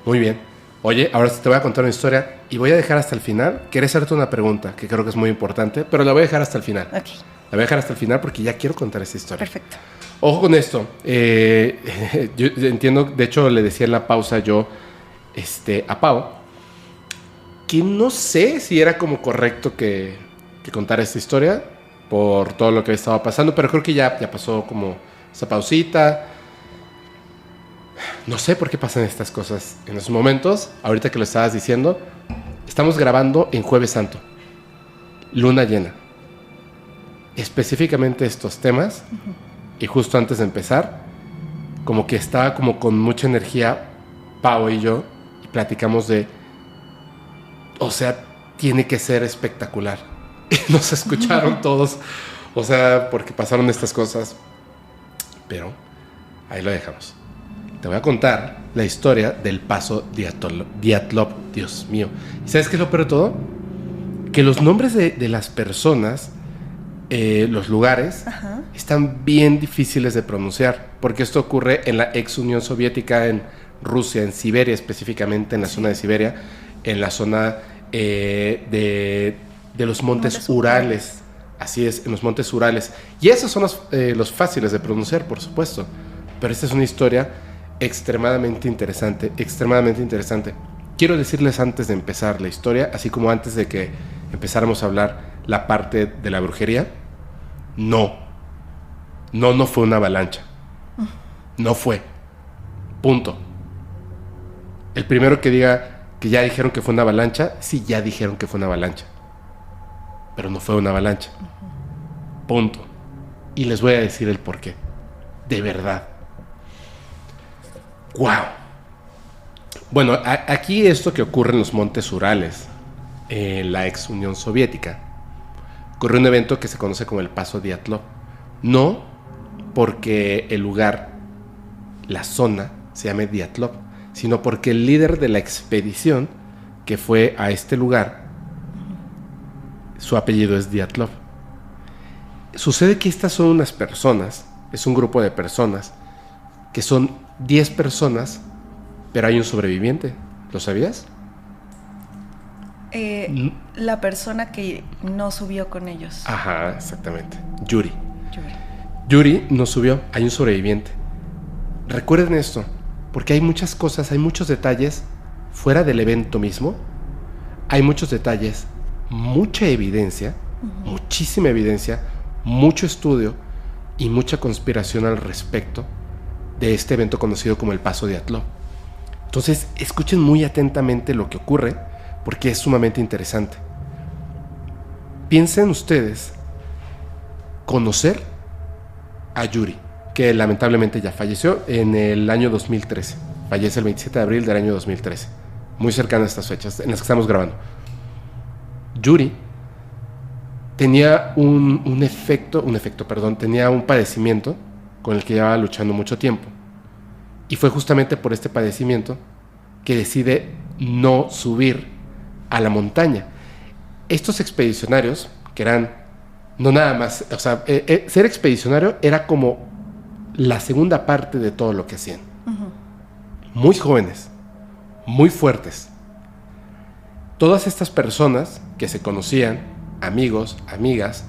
Muy bien. Oye, ahora sí te voy a contar una historia y voy a dejar hasta el final. Quería hacerte una pregunta que creo que es muy importante, pero la voy a dejar hasta el final. Ok, La voy a dejar hasta el final porque ya quiero contar esta historia. perfecto. Ojo con esto. Yo entiendo, de hecho le decía en la pausa yo a Pau, que no sé si era como correcto que contara esta historia por todo lo que estaba pasando, pero creo que ya pasó como esa pausita. No sé por qué pasan estas cosas en esos momentos. Ahorita que lo estabas diciendo, estamos grabando en Jueves Santo, luna llena. Específicamente estos temas, y justo antes de empezar, como que estaba como con mucha energía Pau y yo, y platicamos de, o sea, tiene que ser espectacular. Y nos escucharon todos, o sea, porque pasaron estas cosas. Pero ahí lo dejamos. Te voy a contar la historia del paso Diatlov. Dios mío. ¿Y sabes qué es lo peor de todo? Que los nombres de las personas, los lugares, están bien difíciles de pronunciar, porque esto ocurre en la ex Unión Soviética, en Rusia, en Siberia específicamente, en la zona de Siberia, en la zona de los montes Urales. Así es, en los montes Urales. Y esos son los fáciles de pronunciar, por supuesto. Pero esta es una historia extremadamente interesante, extremadamente interesante. Quiero decirles antes de empezar la historia, así como antes de que empezáramos a hablar la parte de la brujería, no fue una avalancha. No fue. Punto. El primero que diga que ya dijeron que fue una avalancha, sí, ya dijeron que fue una avalancha. Pero no fue una avalancha. Punto. Y les voy a decir el porqué. De verdad. ¡Wow! Bueno, aquí esto que ocurre en los montes Urales, en la ex Unión Soviética, ocurrió un evento que se conoce como el Paso Diatlov. No porque el lugar, la zona, se llame Diatlov, sino porque el líder de la expedición que fue a este lugar, su apellido es Diatlov. Sucede que estas son unas personas, es un grupo de personas, que son 10 personas, pero hay un sobreviviente. ¿Lo sabías? La persona que no subió con ellos. Ajá, exactamente. Yuri no subió, hay un sobreviviente. Recuerden esto, porque hay muchas cosas, hay muchos detalles fuera del evento mismo. Hay muchos detalles, mucha evidencia, muchísima evidencia, mucho estudio y mucha conspiración al respecto de este evento conocido como el Paso Diatlov. Entonces, escuchen muy atentamente lo que ocurre, porque es sumamente interesante. Piensen ustedes conocer a Yuri, que lamentablemente ya falleció en el año 2013. Fallece el 27 de abril del año 2013. Muy cercano a estas fechas en las que estamos grabando. Yuri tenía tenía un padecimiento con el que llevaba luchando mucho tiempo. Y fue justamente por este padecimiento que decide no subir a la montaña. Estos expedicionarios, que eran no nada más, o sea, ser expedicionario era como la segunda parte de todo lo que hacían. Muy jóvenes, muy fuertes. Todas estas personas que se conocían, amigos, amigas,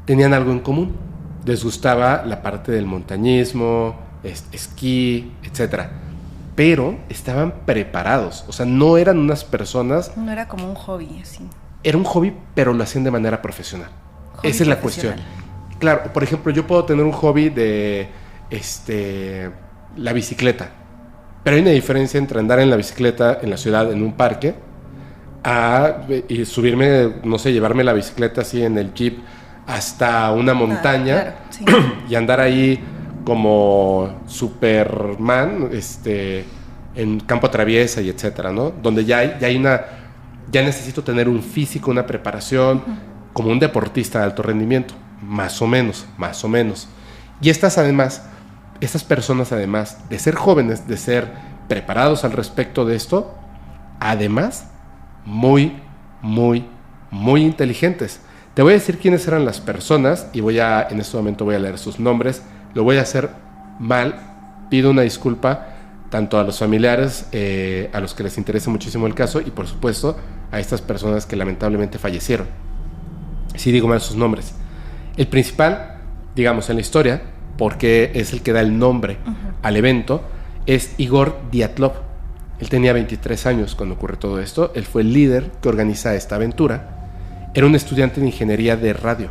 tenían algo en común. Les gustaba la parte del montañismo, esquí, etcétera. Pero estaban preparados. O sea, no eran unas personas... No era como un hobby, así. Era un hobby, pero lo hacían de manera profesional. Esa es la cuestión. Claro, por ejemplo, yo puedo tener un hobby de la bicicleta. Pero hay una diferencia entre andar en la bicicleta en la ciudad, en un parque, y subirme, no sé, llevarme la bicicleta así en el jeep hasta una montaña, claro, sí. Y andar ahí como Superman, en campo traviesa y etcétera, ¿no? Donde ya necesito tener un físico, una preparación, como un deportista de alto rendimiento, más o menos. Y estas personas, además de ser jóvenes, de ser preparados al respecto de esto, además, muy inteligentes. Te voy a decir quiénes eran las personas y en este momento voy a leer sus nombres. Lo voy a hacer mal, pido una disculpa tanto a los familiares, a los que les interesa muchísimo el caso, y por supuesto a estas personas que lamentablemente fallecieron. Sí digo mal sus nombres. El principal, digamos, en la historia, porque es el que da el nombre al evento, es Igor Dyatlov. Él tenía 23 años cuando ocurre todo esto. Él fue el líder que organiza esta aventura. Era un estudiante de ingeniería de radio.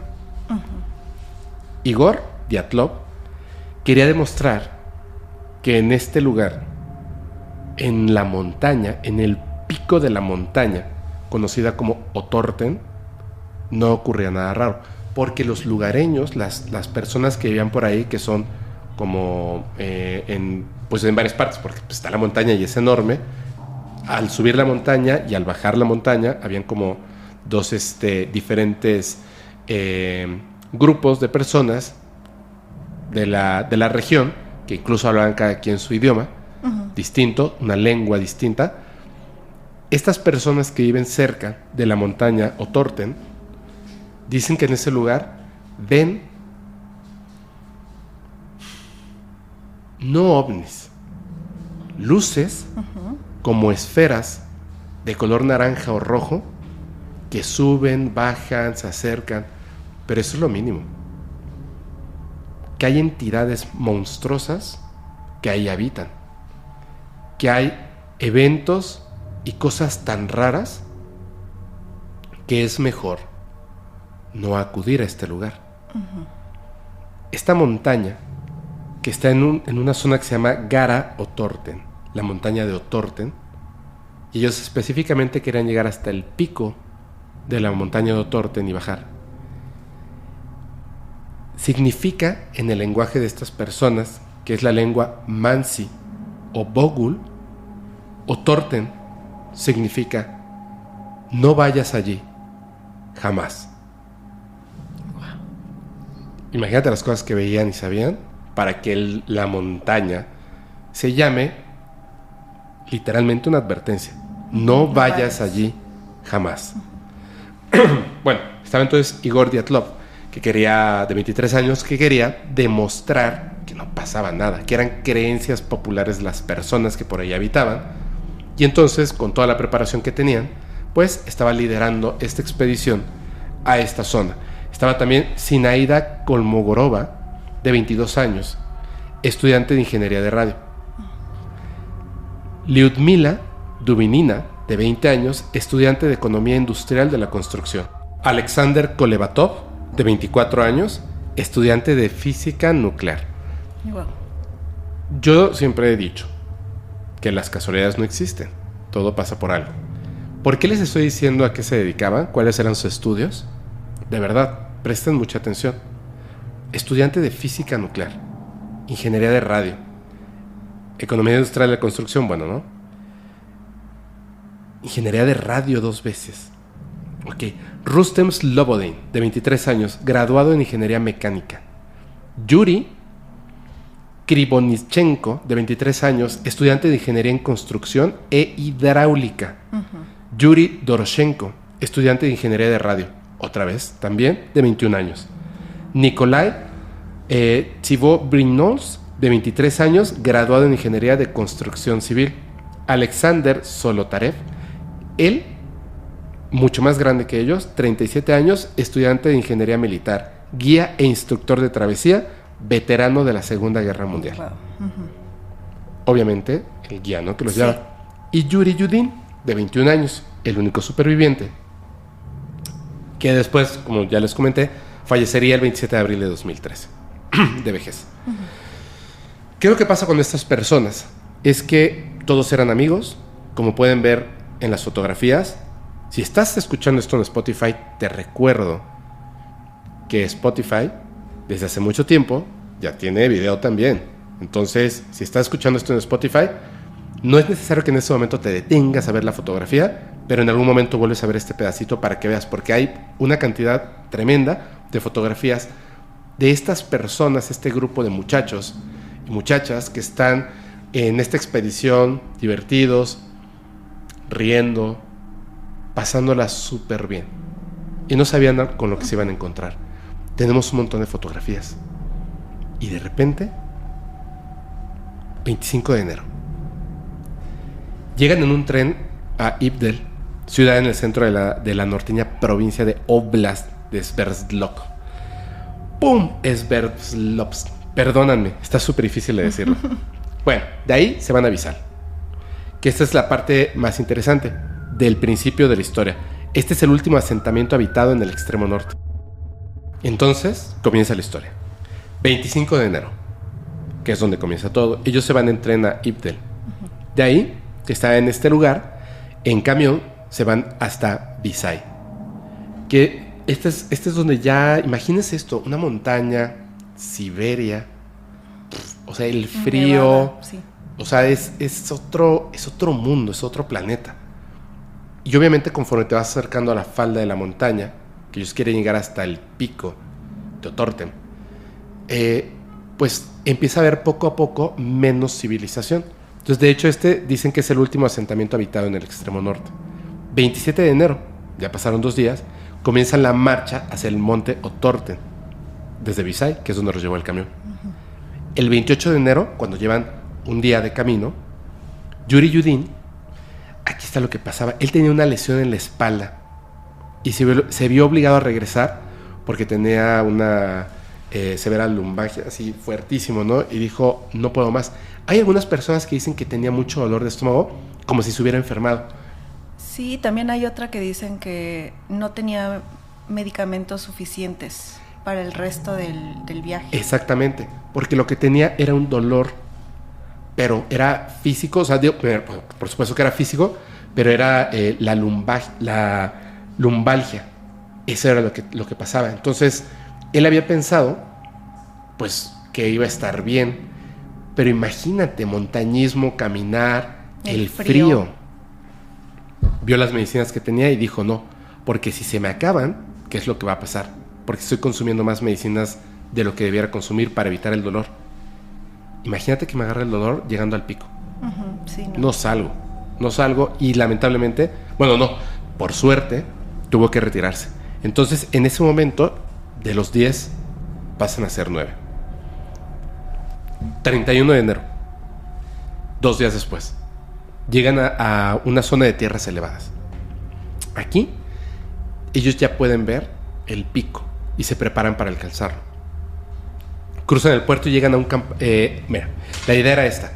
Igor Dyatlov quería demostrar que en este lugar, en la montaña, en el pico de la montaña, conocida como Otorten, no ocurría nada raro, porque los lugareños, las personas que vivían por ahí, que son como en varias partes, porque pues, está la montaña y es enorme, al subir la montaña y al bajar la montaña, habían como dos diferentes grupos de personas de la región, que incluso hablaban cada quien su idioma distinto, una lengua distinta. Estas personas que viven cerca de la montaña Otorten dicen que en ese lugar ven no ovnis, luces como esferas de color naranja o rojo que suben, bajan, se acercan, pero eso es lo mínimo. Que hay entidades monstruosas que ahí habitan, que hay eventos y cosas tan raras que es mejor no acudir a este lugar. Esta montaña, que está en una zona que se llama Gara Otorten, la montaña de Otorten, y ellos específicamente querían llegar hasta el pico de la montaña de Otorten y bajar. Significa, en el lenguaje de estas personas, que es la lengua Mansi o Bogul, Otorten significa no vayas allí, jamás. Imagínate las cosas que veían y sabían para que la montaña se llame literalmente una advertencia. No vayas allí jamás. Bueno, estaba entonces Igor Dyatlov, de 23 años, que quería demostrar que no pasaba nada, que eran creencias populares de las personas que por ahí habitaban. Y entonces, con toda la preparación que tenían, pues estaba liderando esta expedición a esta zona. Estaba también Zinaida Kolmogorova, de 22 años, estudiante de ingeniería de radio. Lyudmila Dubinina, de 20 años, estudiante de economía industrial de la construcción. Alexander Kolevatov, de 24 años, estudiante de física nuclear. Wow. Yo siempre he dicho que las casualidades no existen, todo pasa por algo. ¿Por qué les estoy diciendo a qué se dedicaban? ¿Cuáles eran sus estudios? De verdad, presten mucha atención. Estudiante de física nuclear, ingeniería de radio, economía industrial de la construcción, bueno, ¿no? Ingeniería de radio 2 veces. Ok. Rustem Slobodin, de 23 años, graduado en ingeniería mecánica. Yuri Krivonichenko, de 23 años, estudiante de ingeniería en construcción e hidráulica. Yuri Doroshenko, estudiante de ingeniería de radio, otra vez, también de 21 años. Nikolai Chivobrinos, de 23 años, graduado en ingeniería de construcción civil. Alexander Solotarev, él, mucho más grande que ellos, 37 años, estudiante de ingeniería militar, guía e instructor de travesía, veterano de la Segunda Guerra Mundial. Wow. Obviamente, el guía, ¿no?, que los lleva. Y Yuri Yudin, de 21 años, el único superviviente, que después, como ya les comenté, fallecería el 27 de abril de 2013, de vejez. ¿Qué es lo que pasa con estas personas? Es que todos eran amigos, como pueden ver en las fotografías. Si estás escuchando esto en Spotify, te recuerdo que Spotify, desde hace mucho tiempo, ya tiene video también. Entonces, si estás escuchando esto en Spotify, no es necesario que en este momento te detengas a ver la fotografía, pero en algún momento vuelves a ver este pedacito para que veas, porque hay una cantidad tremenda de fotografías de estas personas, este grupo de muchachos y muchachas que están en esta expedición, divertidos, riendo, pasándola súper bien. Y no sabían con lo que se iban a encontrar. Tenemos un montón de fotografías. Y de repente, 25 de enero, Llegan en un tren a Ivdel, ciudad en el centro de la norteña provincia de Oblast de Sverdlovsk. ¡Pum! Sverdlovsk. Perdónanme, está súper difícil de decirlo. Bueno, de ahí se van a Visal. Que esta es la parte más interesante del principio de la historia. Este es el último asentamiento habitado en el extremo norte. Entonces, comienza la historia. 25 de enero, que es donde comienza todo. Ellos se van en tren a Ivdel. De ahí, que está en este lugar, en camión se van hasta Visay. Que este es donde ya, imagínense esto, una montaña, Siberia, o sea, el frío, Nevada, sí. o sea, es otro mundo, es otro planeta. Y obviamente conforme te vas acercando a la falda de la montaña, que ellos quieren llegar hasta el pico de Otorten, pues empieza a haber poco a poco menos civilización. Entonces, de hecho, dicen que es el último asentamiento habitado en el extremo norte. 27 de enero, ya pasaron 2 días, comienzan la marcha hacia el monte Otorten, desde Visay, que es donde los llevó el camión. El 28 de enero, cuando llevan un día de camino, Yuri Yudin, aquí está lo que pasaba, él tenía una lesión en la espalda y se vio obligado a regresar porque tenía una severa lumbalgia, así fuertísimo, ¿no? Y dijo, no puedo más. Hay algunas personas que dicen que tenía mucho dolor de estómago, como si se hubiera enfermado. Sí, también hay otra que dicen que no tenía medicamentos suficientes para el resto del viaje. Exactamente, porque lo que tenía era un dolor, pero era físico, o sea, por supuesto que era físico, pero era la lumbalgia. Eso era lo que pasaba. Entonces, él había pensado, pues, que iba a estar bien, pero imagínate, montañismo, caminar, el frío. Vio las medicinas que tenía y dijo, no, porque si se me acaban, ¿qué es lo que va a pasar? Porque estoy consumiendo más medicinas de lo que debiera consumir para evitar el dolor. Imagínate que me agarre el dolor llegando al pico. Sí, No salgo y lamentablemente, bueno, no, por suerte, tuvo que retirarse. Entonces, en ese momento, de los 10, pasan a ser 9. 31 de enero, 2 días después, llegan a una zona de tierras elevadas. Aquí, ellos ya pueden ver el pico y se preparan para alcanzarlo. Cruzan el puerto y llegan a un campo. Mira, la idea era esta.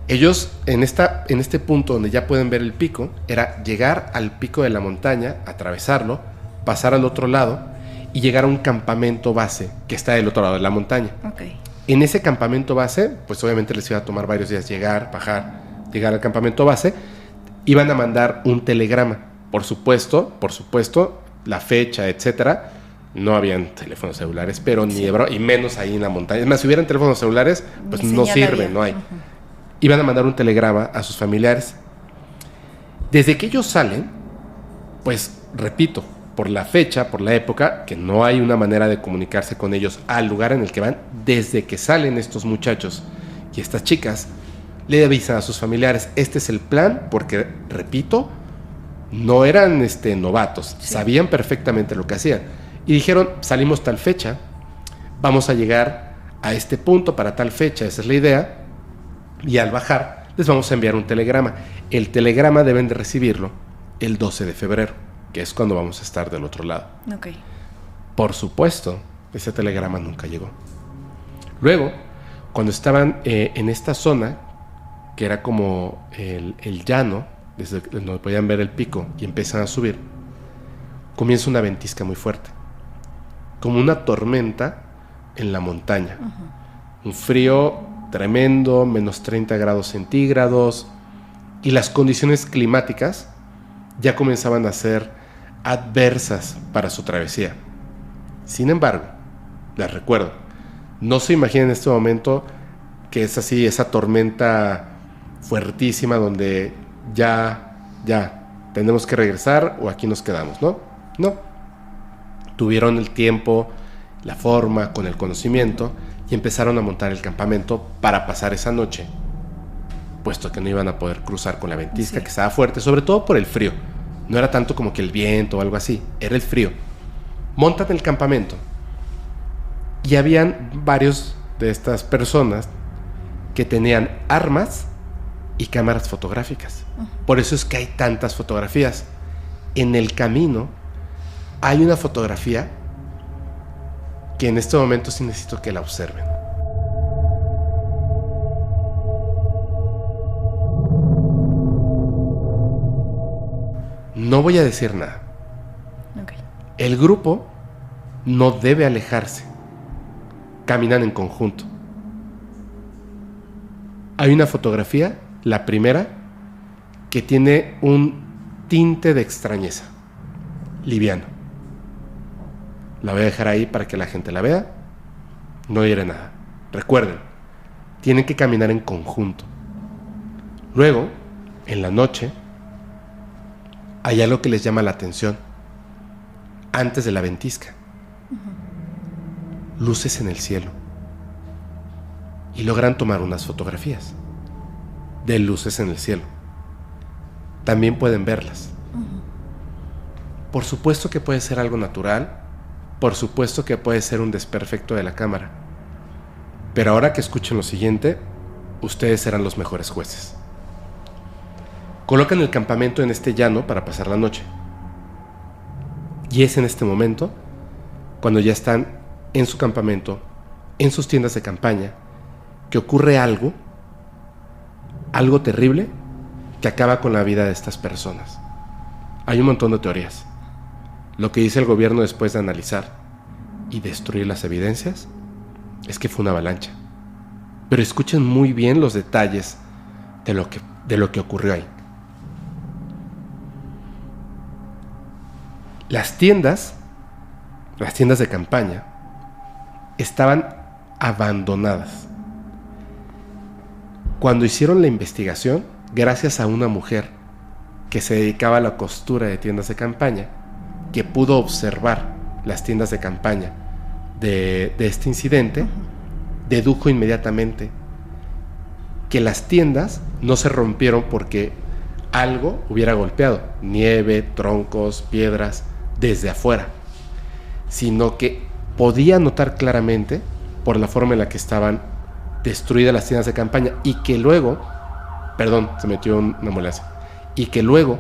Ellos, en este punto donde ya pueden ver el pico, era llegar al pico de la montaña, atravesarlo, pasar al otro lado y llegar a un campamento base que está del otro lado de la montaña. Okay. En ese campamento base, pues obviamente les iba a tomar varios días llegar, bajar, llegar al campamento base. Iban a mandar un telegrama. Por supuesto, la fecha, etcétera. No habían teléfonos celulares, pero ni de y menos ahí en la montaña. Es más, si hubieran teléfonos celulares, pues no sirve, no hay. Iban a mandar un telegrama a sus familiares. Desde que ellos salen, pues repito, por la fecha, por la época, que no hay una manera de comunicarse con ellos al lugar en el que van, desde que salen estos muchachos y estas chicas, le avisan a sus familiares, este es el plan, porque, repito, no eran novatos, sabían perfectamente lo que hacían. Y dijeron, salimos tal fecha, vamos a llegar a este punto para tal fecha, esa es la idea, y al bajar les vamos a enviar un telegrama. El telegrama deben de recibirlo el 12 de febrero, que es cuando vamos a estar del otro lado. Okay. Por supuesto, ese telegrama nunca llegó. Luego, cuando estaban en esta zona, que era como el llano, desde donde podían ver el pico y empiezan a subir, comienza una ventisca muy fuerte, como una tormenta en la montaña. Un frío tremendo, menos 30 grados centígrados, y las condiciones climáticas ya comenzaban a ser adversas para su travesía. Sin embargo, les recuerdo, no se imaginen en este momento que es así, esa tormenta fuertísima donde ya tenemos que regresar o aquí nos quedamos, no. Tuvieron el tiempo, la forma, con el conocimiento, y empezaron a montar el campamento para pasar esa noche, puesto que no iban a poder cruzar con la ventisca que estaba fuerte, sobre todo por el frío. No era tanto como que el viento o algo así, era el frío. Montan el campamento y habían varios de estas personas que tenían armas y cámaras fotográficas. Por eso es que hay tantas fotografías. En el camino hay una fotografía que en este momento sí necesito que la observen. No voy a decir nada. Okay. El grupo no debe alejarse. Caminan en conjunto. Hay una fotografía, la primera, que tiene un tinte de extrañeza, liviano. La voy a dejar ahí para que la gente la vea. No diré nada. Recuerden, tienen que caminar en conjunto. Luego, en la noche, hay algo que les llama la atención. Antes de la ventisca. Luces en el cielo. Y logran tomar unas fotografías de luces en el cielo. También pueden verlas. Por supuesto que puede ser algo natural. Por supuesto que puede ser un desperfecto de la cámara. Pero ahora que escuchen lo siguiente, ustedes serán los mejores jueces. Colocan el campamento en este llano para pasar la noche. Y es en este momento, cuando ya están en su campamento, en sus tiendas de campaña, que ocurre algo terrible que acaba con la vida de estas personas. Hay un montón de teorías. Lo que dice el gobierno después de analizar y destruir las evidencias es que fue una avalancha. Pero escuchen muy bien los detalles de lo que ocurrió ahí. Las tiendas de campaña estaban abandonadas. Cuando hicieron la investigación, gracias a una mujer que se dedicaba a la costura de tiendas de campaña, que pudo observar las tiendas de campaña de este incidente, dedujo inmediatamente que las tiendas no se rompieron porque algo hubiera golpeado, nieve, troncos, piedras, desde afuera, sino que podía notar claramente por la forma en la que estaban destruidas las tiendas de campaña y que luego, se metió una ambulancia, y que luego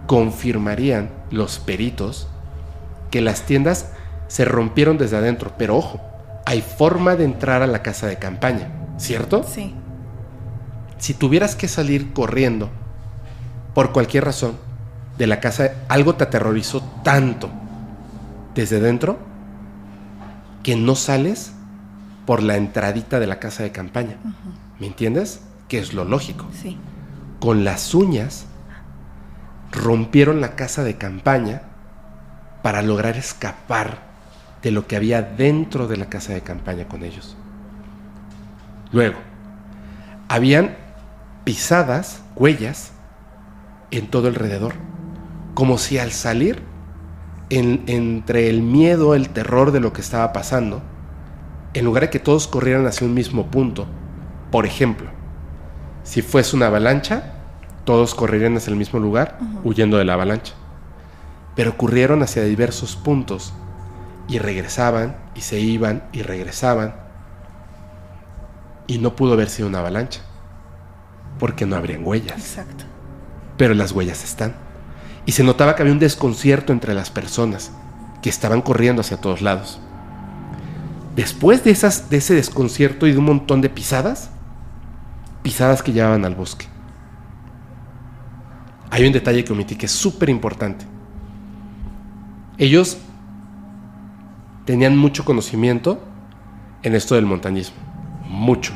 confirmarían los peritos que las tiendas se rompieron desde adentro. Pero ojo, hay forma de entrar a la casa de campaña, ¿cierto? Sí. Si tuvieras que salir corriendo por cualquier razón de la casa, algo te aterrorizó tanto desde dentro que no sales por la entradita de la casa de campaña. ¿Me entiendes? Que es lo lógico. Sí. Con las uñas rompieron la casa de campaña para lograr escapar de lo que había dentro de la casa de campaña con ellos. Luego, habían pisadas, huellas, en todo alrededor, como si al salir, entre el miedo, el terror de lo que estaba pasando, en lugar de que todos corrieran hacia un mismo punto, por ejemplo, si fuese una avalancha, todos correrían hacia el mismo lugar, huyendo de la avalancha. Pero corrieron hacia diversos puntos y regresaban y se iban y regresaban. Y no pudo haber sido una avalancha, porque no habrían huellas. Exacto. Pero las huellas están. Y se notaba que había un desconcierto entre las personas que estaban corriendo hacia todos lados. Después de ese desconcierto y de un montón de pisadas que llevaban al bosque, hay un detalle que omití que es súper importante. Ellos tenían mucho conocimiento en esto del montañismo, mucho.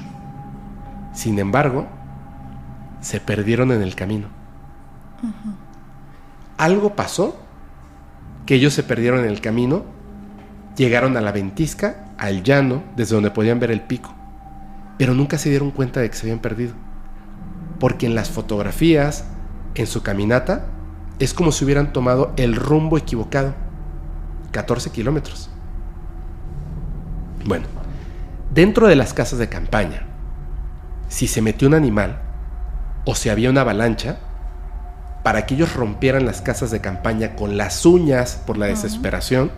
Sin embargo, se perdieron en el camino. Algo pasó que ellos se perdieron en el camino, llegaron a la ventisca, al llano, desde donde podían ver el pico, pero nunca se dieron cuenta de que se habían perdido, porque en las fotografías, en su caminata, es como si hubieran tomado el rumbo equivocado. 14 kilómetros. Bueno, dentro de las casas de campaña, si se metió un animal o si había una avalancha, para que ellos rompieran las casas de campaña con las uñas por la desesperación,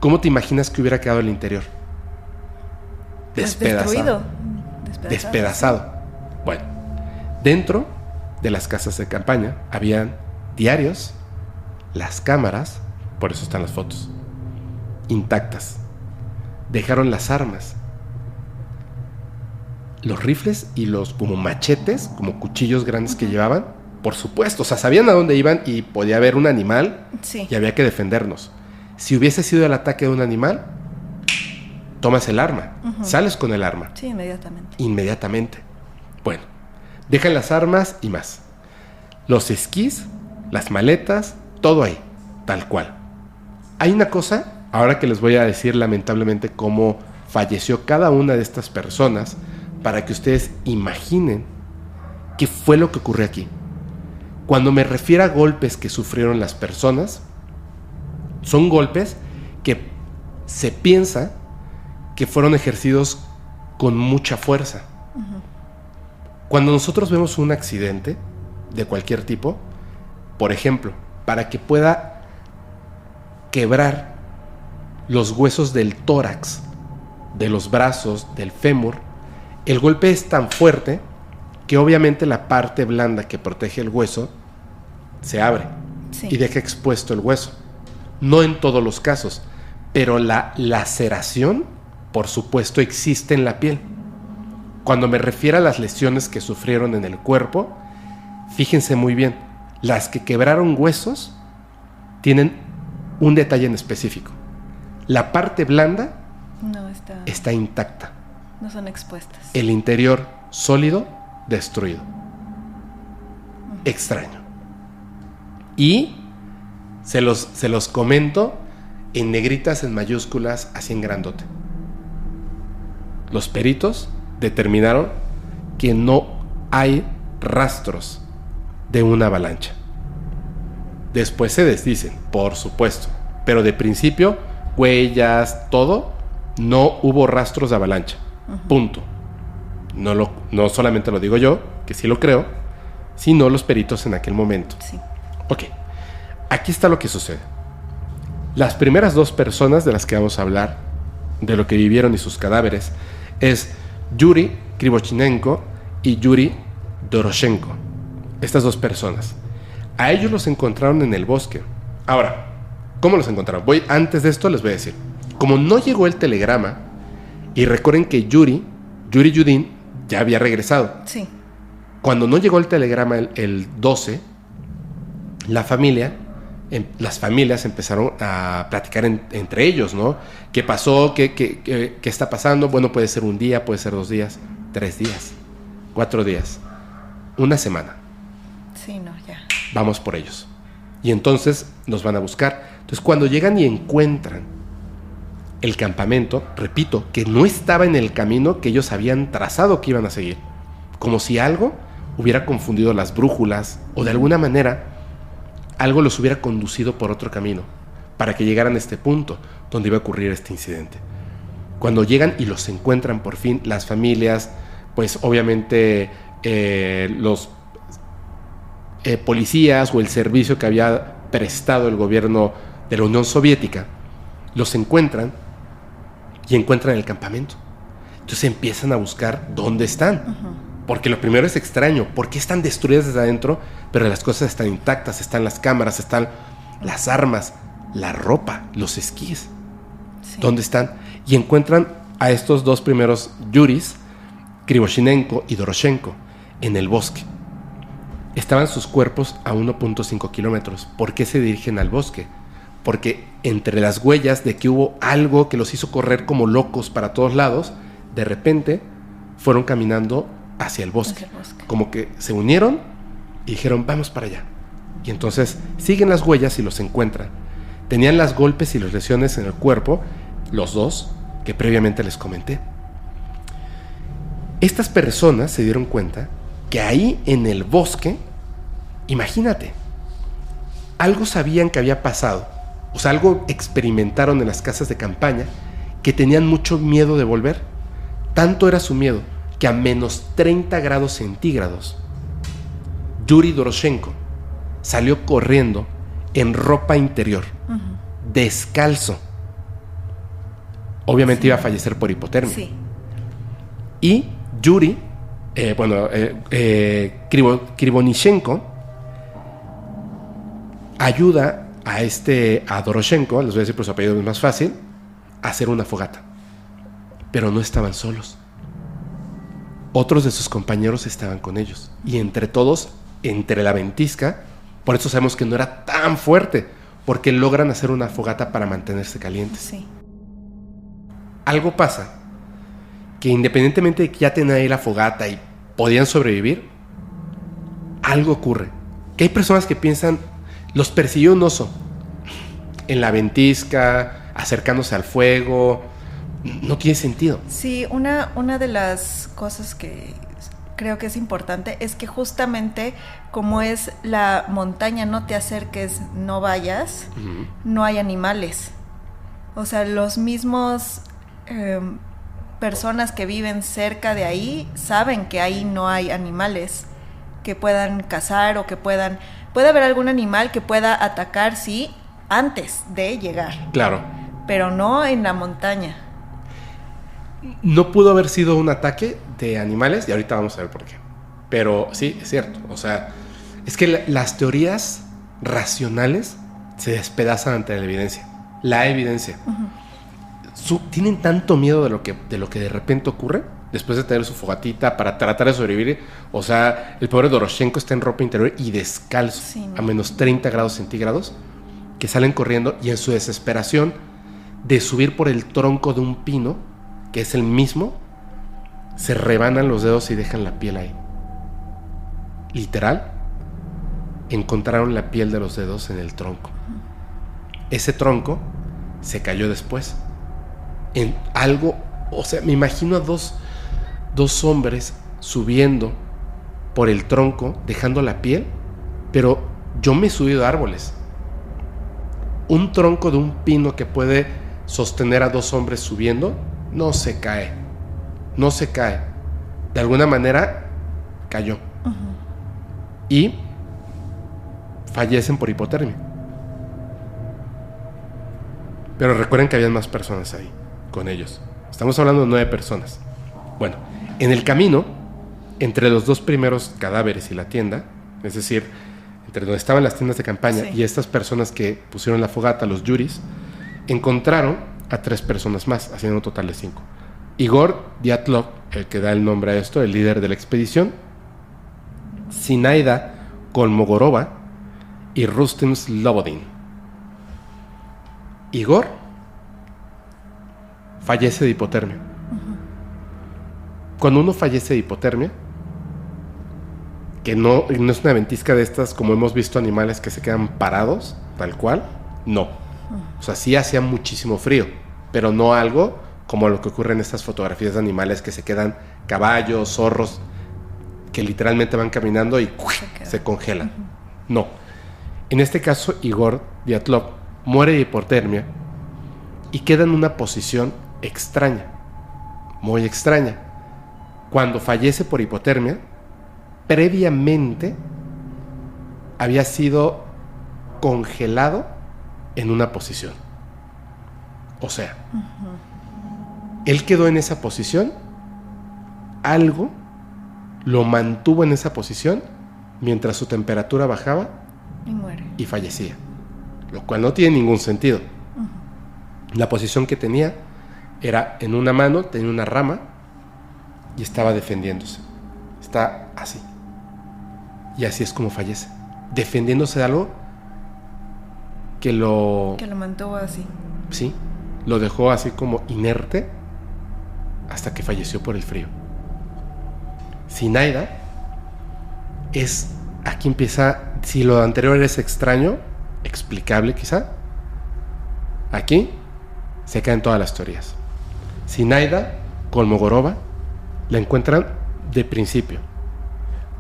¿cómo te imaginas que hubiera quedado el interior? Despedazado. Despedazado. Bueno, Dentro de las casas de campaña habían diarios, las cámaras, por eso están las fotos, intactas. Dejaron las armas, los rifles y los como machetes, como cuchillos grandes que llevaban, por supuesto. O sea, sabían a dónde iban y podía haber un animal y había que defendernos. Si hubiese sido el ataque de un animal, tomas el arma, sales con el arma. Sí, inmediatamente. Inmediatamente. Bueno, dejan las armas y más. Los esquís, las maletas, todo ahí, tal cual. Hay una cosa, ahora que les voy a decir lamentablemente cómo falleció cada una de estas personas, para que ustedes imaginen qué fue lo que ocurrió aquí. Cuando me refiero a golpes que sufrieron las personas, son golpes que se piensa que fueron ejercidos con mucha fuerza. Cuando nosotros vemos un accidente de cualquier tipo, por ejemplo, para que pueda quebrar los huesos del tórax, de los brazos, del fémur, el golpe es tan fuerte que obviamente la parte blanda que protege el hueso se abre y deja expuesto el hueso. No en todos los casos, pero la laceración, por supuesto, existe en la piel. Cuando me refiero a las lesiones que sufrieron en el cuerpo, fíjense muy bien, las que quebraron huesos tienen un detalle en específico. La parte blanda está intacta. No son expuestas. El interior sólido, destruido. Extraño. Y se los comento en negritas, en mayúsculas, así en grandote. Los peritos determinaron que no hay rastros de una avalancha. Después se desdicen, por supuesto, pero de principio, huellas, todo, no hubo rastros de avalancha. Punto. No solamente lo digo yo, que sí lo creo, sino los peritos en aquel momento. Sí. Ok, aquí está lo que sucede. Las primeras dos personas de las que vamos a hablar, de lo que vivieron y sus cadáveres, es Yuri Krivoshenko y Yuri Doroshenko. Estas dos personas. A ellos los encontraron en el bosque. Ahora, ¿cómo los encontraron? Antes de esto les voy a decir. Como no llegó el telegrama, y recuerden que Yuri Yudin ya había regresado. Sí. Cuando no llegó el telegrama el 12, las familias empezaron a platicar entre ellos, ¿no? ¿Qué pasó? ¿Qué está pasando? Bueno, puede ser un día, puede ser 2 días, 3 días, 4 días, una semana. Sí, no, ya. Vamos por ellos. Y entonces nos van a buscar. Entonces, cuando llegan y encuentran el campamento, repito, que no estaba en el camino que ellos habían trazado que iban a seguir, como si algo hubiera confundido las brújulas o de alguna manera algo los hubiera conducido por otro camino para que llegaran a este punto donde iba a ocurrir este incidente. Cuando llegan y los encuentran por fin, las familias, pues obviamente los policías o el servicio que había prestado el gobierno de la Unión Soviética, los encuentran y encuentran el campamento. Entonces empiezan a buscar dónde están. Porque lo primero es extraño. ¿Por qué están destruidas desde adentro? Pero las cosas están intactas. Están las cámaras, están las armas, la ropa, los esquís. Sí. ¿Dónde están? Y encuentran a estos dos primeros Yuris, Krivoshenko y Doroshenko, en el bosque. Estaban sus cuerpos a 1.5 kilómetros. ¿Por qué se dirigen al bosque? Porque entre las huellas de que hubo algo que los hizo correr como locos para todos lados, de repente fueron caminando hacia el bosque. Como que se unieron y dijeron, vamos para allá. Y entonces siguen las huellas y los encuentran. Tenían las golpes y las lesiones en el cuerpo, los dos, que previamente les comenté. Estas personas se dieron cuenta que ahí en el bosque, imagínate, algo sabían que había pasado. O sea, algo experimentaron en las casas de campaña que tenían mucho miedo de volver. Tanto era su miedo que a menos 30 grados centígrados, Yuri Doroshenko salió corriendo en ropa interior, descalzo. Obviamente iba a fallecer por hipotermia. Sí. Y Yuri Krivonichenko ayuda a Doroshenko, les voy a decir por su apellido, es más fácil, a hacer una fogata. Pero no estaban solos. Otros de sus compañeros estaban con ellos. Y entre todos, entre la ventisca, por eso sabemos que no era tan fuerte, porque logran hacer una fogata para mantenerse calientes. Sí. Algo pasa, que independientemente de que ya tenían ahí la fogata y podían sobrevivir, algo ocurre. Que hay personas que piensan, los persiguió un oso en la ventisca, acercándose al fuego. No tiene sentido. Sí, una de las cosas que creo que es importante es que justamente como es la montaña, no te acerques, no vayas, no hay animales. O sea, los mismos personas que viven cerca de ahí saben que ahí no hay animales que puedan cazar o que puede haber algún animal que pueda atacar, sí, antes de llegar. Claro. Pero no en la montaña. No pudo haber sido un ataque de animales, y ahorita vamos a ver por qué. Pero sí, es cierto. O sea, es que las teorías racionales se despedazan ante la evidencia. La evidencia. Tienen tanto miedo de lo que de repente ocurre, después de tener su fogatita para tratar de sobrevivir. O sea, el pobre Doroshenko está en ropa interior y descalzo, sí, a menos 30 grados centígrados, que salen corriendo y en su desesperación de subir por el tronco de un pino, que es el mismo, se rebanan los dedos y dejan la piel ahí. Literal, encontraron la piel de los dedos en el tronco. Ese tronco se cayó después. En algo, o sea, me imagino a dos hombres subiendo por el tronco, dejando la piel, pero yo me he subido a árboles. Un tronco de un pino que puede sostener a dos hombres subiendo, no se cae. No se cae. De alguna manera, cayó. Y fallecen por hipotermia. Pero recuerden que había más personas ahí, con ellos. Estamos hablando de 9 personas. Bueno, en el camino, entre los 2 primeros cadáveres y la tienda, es decir, entre donde estaban las tiendas de campaña, sí, y estas personas que pusieron la fogata, los yuris, encontraron a 3 personas más, haciendo un total de 5. Igor Dyatlov, el que da el nombre a esto, el líder de la expedición, Zinaida Kolmogorova y Rustem Slobodin. Igor fallece de hipotermia. Cuando uno fallece de hipotermia, que no es una ventisca de estas como hemos visto animales que se quedan parados, tal cual, no. O sea, sí hacía muchísimo frío, pero no algo como lo que ocurre en estas fotografías de animales que se quedan, caballos, zorros, que literalmente van caminando y se congelan. No. En este caso, Igor Dyatlov muere de hipotermia y queda en una posición extraña, muy extraña. Cuando fallece por hipotermia, previamente había sido congelado en una posición. O sea, él quedó en esa posición, algo lo mantuvo en esa posición mientras su temperatura bajaba y muere. Y fallecía, lo cual no tiene ningún sentido. La posición que tenía era en una mano, tenía una rama y estaba defendiéndose. Está así. Y así es como fallece, defendiéndose de algo que lo mantuvo así. Sí, lo dejó así como inerte hasta que falleció por el frío. Zinaida aquí empieza, si lo anterior es extraño, explicable quizá, aquí se caen todas las teorías. Zinaida Kolmogorova la encuentran de principio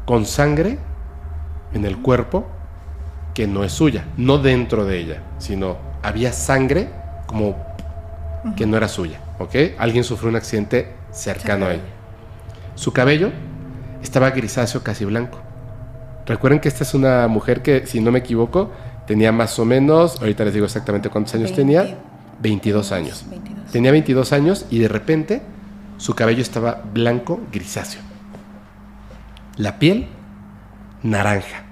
con sangre en el cuerpo que no es suya, no dentro de ella, sino había sangre como que no era suya, ¿ok? Alguien sufrió un accidente cercano a ella. Su cabello estaba grisáceo, casi blanco. Recuerden que esta es una mujer que, si no me equivoco, tenía más o menos, ahorita les digo exactamente cuántos años tenía, 22 años. 22. Tenía 22 años y de repente su cabello estaba blanco, grisáceo. La piel, naranja.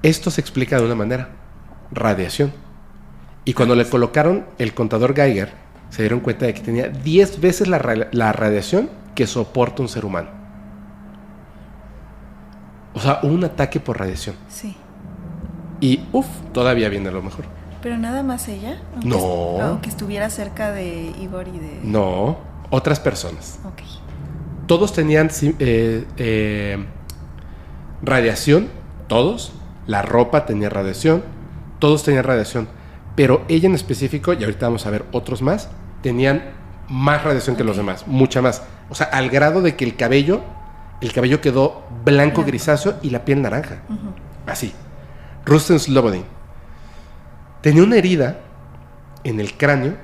Esto se explica de una manera: radiación. Y cuando le colocaron el contador Geiger, se dieron cuenta de que tenía 10 veces la radiación que soporta un ser humano. O sea, un ataque por radiación. Sí. Y, todavía viene lo mejor. ¿Pero nada más ella? Aunque estuviera cerca de Igor y de... No, otras personas. Ok. Todos tenían radiación, todos. La ropa tenía radiación, todos tenían radiación. Pero ella en específico, y ahorita vamos a ver otros más, tenían más radiación que los demás, mucha más. O sea, al grado de que el cabello quedó blanco grisáceo y la piel naranja. Así. Rusten Slobodin tenía una herida en el cráneo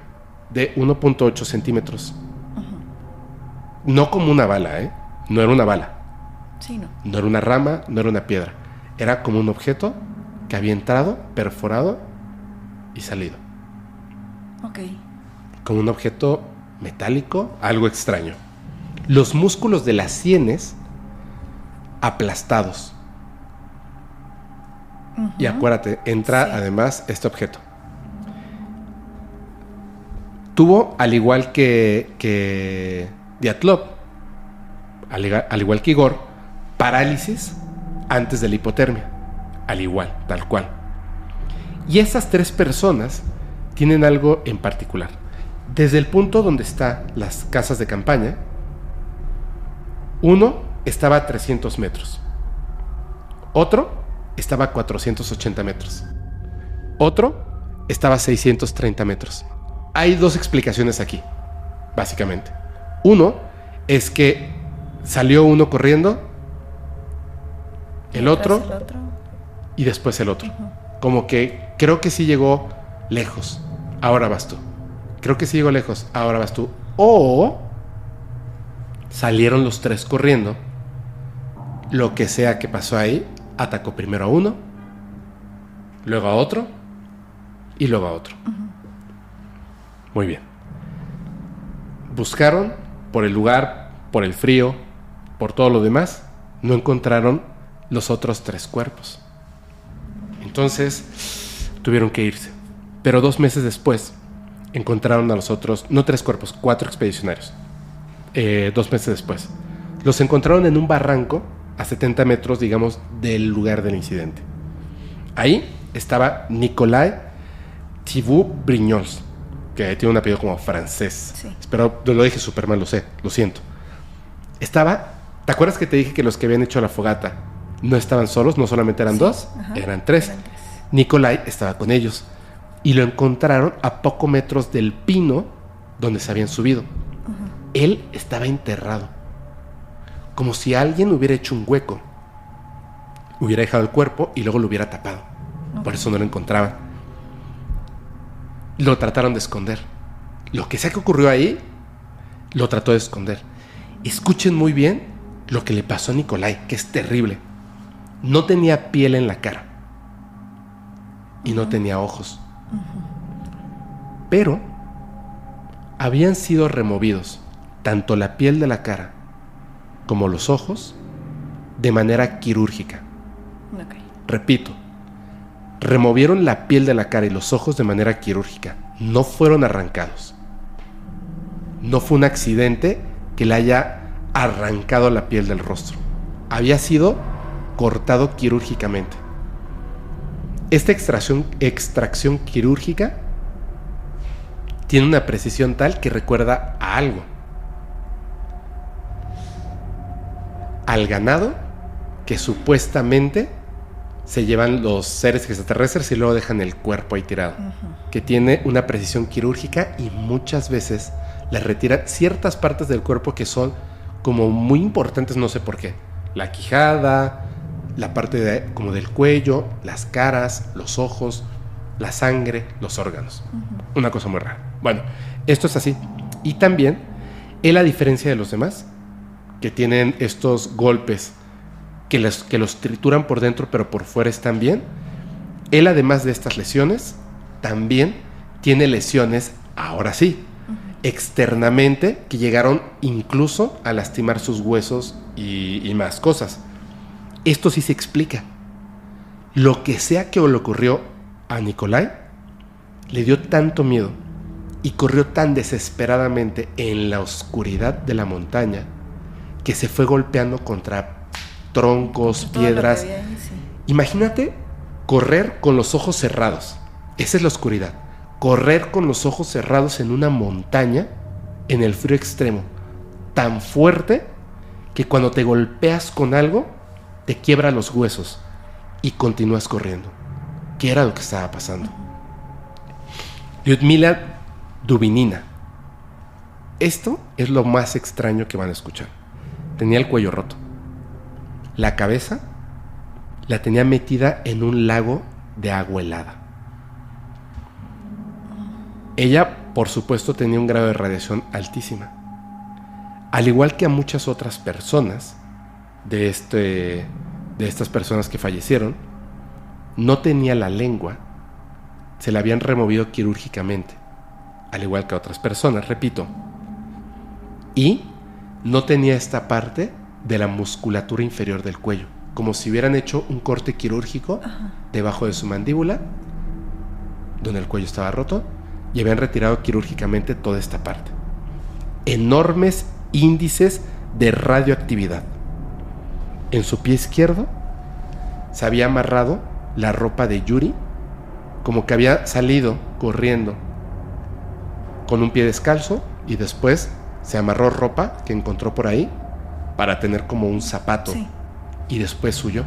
de 1.8 centímetros. No como una bala, no era una bala. Sí, no. No era una rama, no era una piedra. Era como un objeto que había entrado, perforado y salido. Ok. Como un objeto metálico, algo extraño. Los músculos de las sienes aplastados. Y acuérdate, entra además este objeto. Tuvo, al igual que Dyatlov, al igual que Igor, parálisis antes de la hipotermia. Al igual, tal cual. Y esas 3 personas tienen algo en particular. Desde el punto donde están las casas de campaña, uno estaba a 300 metros. Otro estaba a 480 metros. Otro estaba a 630 metros. Hay 2 explicaciones aquí, básicamente. Uno es que salió uno corriendo, el otro y después el otro. Como que creo que sí llegó lejos, ahora vas tú. Creo que sí llegó lejos, ahora vas tú. O salieron los 3 corriendo. Lo que sea que pasó ahí, atacó primero a uno, luego a otro y luego a otro. Muy bien. Buscaron por el lugar, por el frío, por todo lo demás. No encontraron los otros 3 cuerpos. Entonces tuvieron que irse. Pero 2 meses después encontraron a los otros, no 3 cuerpos, 4 expedicionarios. 2 meses después. Los encontraron en un barranco a 70 metros, digamos, del lugar del incidente. Ahí estaba Nicolai Thibault-Brignoles, que tiene un apellido como francés. Sí. Pero lo dije súper mal, lo siento. Estaba, ¿te acuerdas que te dije que los que habían hecho la fogata no estaban solos? No solamente eran 2, eran 3. Nicolai estaba con ellos y lo encontraron a pocos metros del pino donde se habían subido. Él estaba enterrado, como si alguien hubiera hecho un hueco, hubiera dejado el cuerpo y luego lo hubiera tapado. Por eso no lo encontraban. Lo trataron de esconder. Lo que sea que ocurrió ahí, lo trató de esconder. Escuchen muy bien lo que le pasó a Nicolai, que es terrible. No tenía piel en la cara y no tenía ojos. Pero habían sido removidos tanto la piel de la cara como los ojos de manera quirúrgica. Repito, removieron la piel de la cara y los ojos de manera quirúrgica. No fueron arrancados. No fue un accidente que le haya arrancado la piel del rostro. Había sido cortado quirúrgicamente. Esta extracción quirúrgica tiene una precisión tal que recuerda a algo. Al ganado que supuestamente se llevan los seres extraterrestres y luego dejan el cuerpo ahí tirado. Que tiene una precisión quirúrgica y muchas veces le retiran ciertas partes del cuerpo que son como muy importantes, no sé por qué. La quijada, la parte como del cuello, las caras, los ojos, la sangre, los órganos. Una cosa muy rara. Bueno, esto es así. Y también, él, a diferencia de los demás, que tienen estos golpes que los trituran por dentro pero por fuera están bien, él, además de estas lesiones, también tiene lesiones, ahora sí, externamente que llegaron incluso a lastimar sus huesos y más cosas. Esto sí se explica. Lo que sea que le ocurrió a Nikolai le dio tanto miedo y corrió tan desesperadamente en la oscuridad de la montaña que se fue golpeando contra troncos, piedras. Ahí, sí. Imagínate correr con los ojos cerrados. Esa es la oscuridad. Correr con los ojos cerrados en una montaña en el frío extremo, tan fuerte que cuando te golpeas con algo te quiebra los huesos y continúas corriendo. ¿Qué era lo que estaba pasando? Lyudmila Dubinina. Esto es lo más extraño que van a escuchar. Tenía el cuello roto. La cabeza la tenía metida en un lago de agua helada. Ella, por supuesto, tenía un grado de radiación altísima. Al igual que a muchas otras personas de estas personas que fallecieron, no tenía la lengua, se la habían removido quirúrgicamente, al igual que a otras personas, repito. Y no tenía esta parte de la musculatura inferior del cuello, como si hubieran hecho un corte quirúrgico debajo de su mandíbula, donde el cuello estaba roto, y habían retirado quirúrgicamente toda esta parte. Enormes índices de radioactividad. En su pie izquierdo se había amarrado la ropa de Yuri, como que había salido corriendo con un pie descalzo y después se amarró ropa que encontró por ahí para tener como un zapato, sí. Y después huyó.